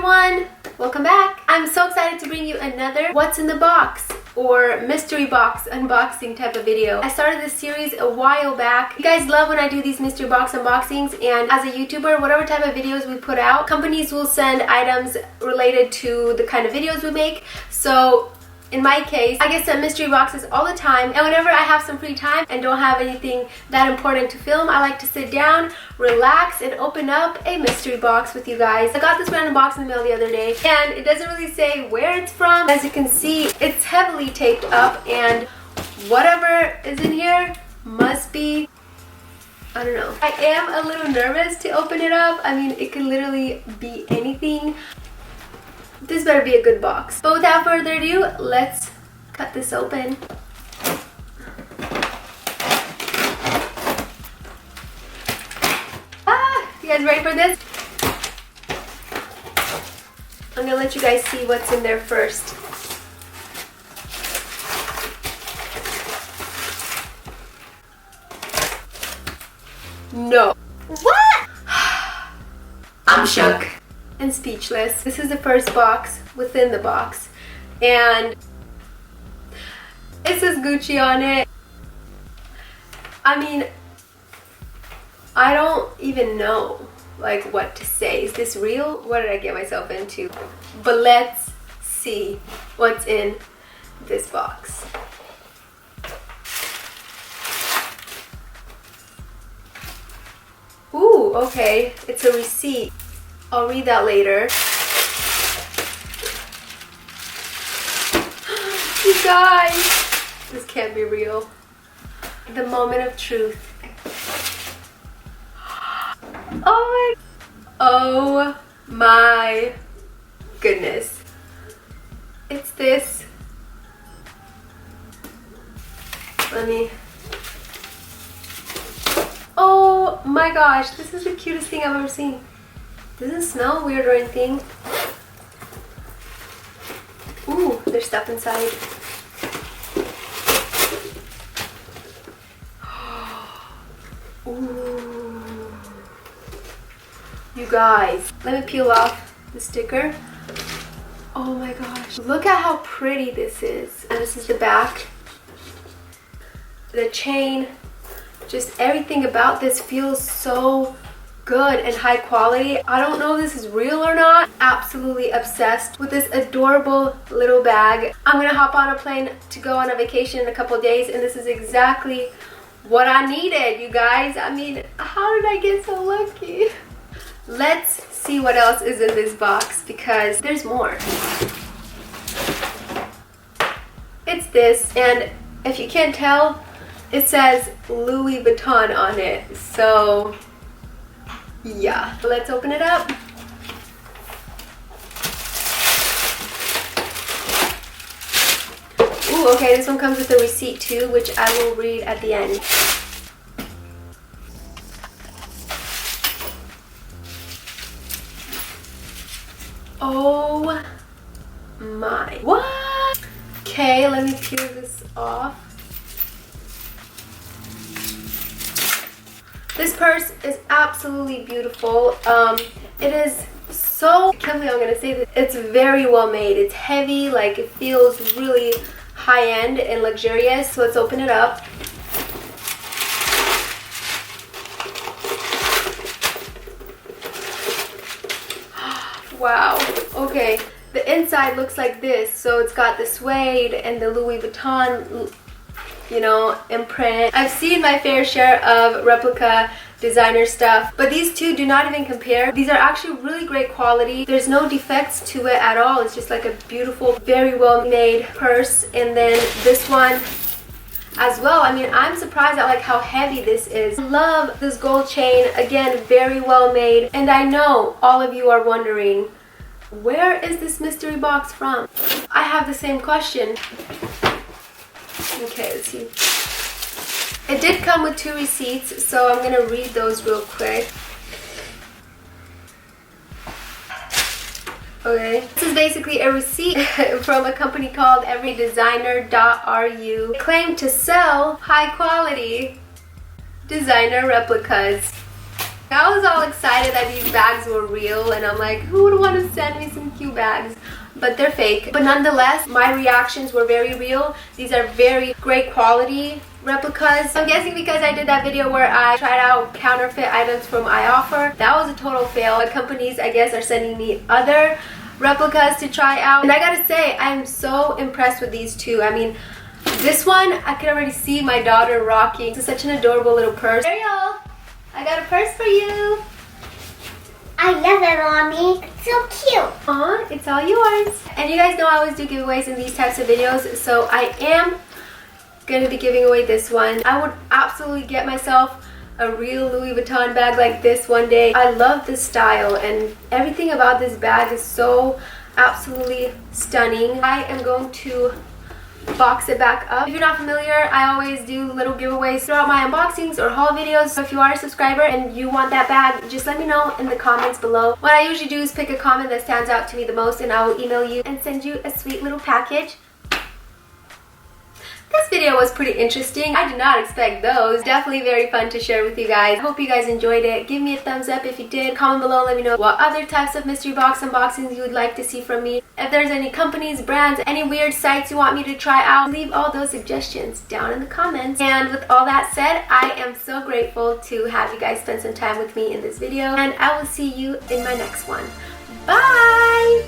everyone! Welcome back! I'm so excited to bring you another What's in the Box or mystery box unboxing type of video. I started this series a while back. You guys love when I do these mystery box unboxings, and as a YouTuber, whatever type of videos we put out, companies will send items related to the kind of videos we make. So in my case, I get sent mystery boxes all the time, and whenever I have some free time and don't have anything that important to film, I like to sit down, relax, and open up a mystery box with you guys. I got this random box in the mail the other day, and it doesn't really say where it's from. As you can see, it's heavily taped up, and whatever is in here must be, I don't know. I am a little nervous to open it up. I mean, it could literally be anything. This better be a good box. But without further ado, let's cut this open. You guys ready for this? I'm gonna let you guys see what's in there first. No. What? I'm shook and speechless. This is the first box within the box, and it says Gucci on it. I mean, I don't even know like what to say. Is this real? What did I get myself into? But let's see what's in this box. Ooh, okay, it's a receipt. I'll read that later. You guys, this can't be real. The moment of truth. Oh my goodness. It's this. Let me. Oh my gosh, this is the cutest thing I've ever seen. Doesn't smell weird or anything. Ooh, there's stuff inside. Ooh. You guys, let me peel off the sticker. Oh my gosh, look at how pretty this is. And this is the back. The chain, just everything about this feels so good and high quality. I don't know if this is real or not. Absolutely obsessed with this adorable little bag. I'm gonna hop on a plane to go on a vacation in a couple of days, and this is exactly what I needed, you guys. I mean, how did I get so lucky? Let's see what else is in this box, because there's more. It's this, and if you can't tell, it says Louis Vuitton on it. So yeah, let's open it up. Ooh, okay, this one comes with a receipt too, which I will read at the end. Oh my. What? Okay, let me peel this off. This purse is absolutely beautiful. It is so, I can't believe I'm gonna say this. It's very well made. It's heavy, like it feels really high-end and luxurious. So let's open it up. Wow, okay. The inside looks like this. So it's got the suede and the Louis Vuitton, you know, imprint. I've seen my fair share of replica designer stuff, but these two do not even compare. These are actually really great quality. There's no defects to it at all. It's just like a beautiful, very well made purse. And then this one as well. I mean, I'm surprised at like how heavy this is. I love this gold chain. Again, very well made. And I know all of you are wondering, where is this mystery box from? I have the same question. Okay, let's see. It did come with 2 receipts, so I'm gonna read those real quick. Okay, this is basically a receipt from a company called everydesigner.ru. They claim to sell high quality designer replicas. I was all excited that these bags were real, and I'm like, who would want to send me some cute bags? But they're fake. But nonetheless, my reactions were very real. These are very great quality replicas. I'm guessing because I did that video where I tried out counterfeit items from iOffer. That was a total fail. The companies, I guess, are sending me other replicas to try out. And I gotta say, I'm so impressed with these two. I mean, this one, I can already see my daughter rocking. It's such an adorable little purse. Ariel, I got a purse for you. I love it, Mommy. It's so cute. Aw, it's all yours. And you guys know I always do giveaways in these types of videos, so I am going to be giving away this one. I would absolutely get myself a real Louis Vuitton bag like this one day. I love this style, and everything about this bag is so absolutely stunning. I am going to box it back up. If you're not familiar, I always do little giveaways throughout my unboxings or haul videos. So if you are a subscriber and you want that bag, just let me know in the comments below. What I usually do is pick a comment that stands out to me the most, and I will email you and send you a sweet little package. This video was pretty interesting. I did not expect those. Definitely very fun to share with you guys. I hope you guys enjoyed it. Give me a thumbs up if you did. Comment below, let me know what other types of mystery box unboxings you would like to see from me. If there's any companies, brands, any weird sites you want me to try out, leave all those suggestions down in the comments. And with all that said, I am so grateful to have you guys spend some time with me in this video. And I will see you in my next one. Bye!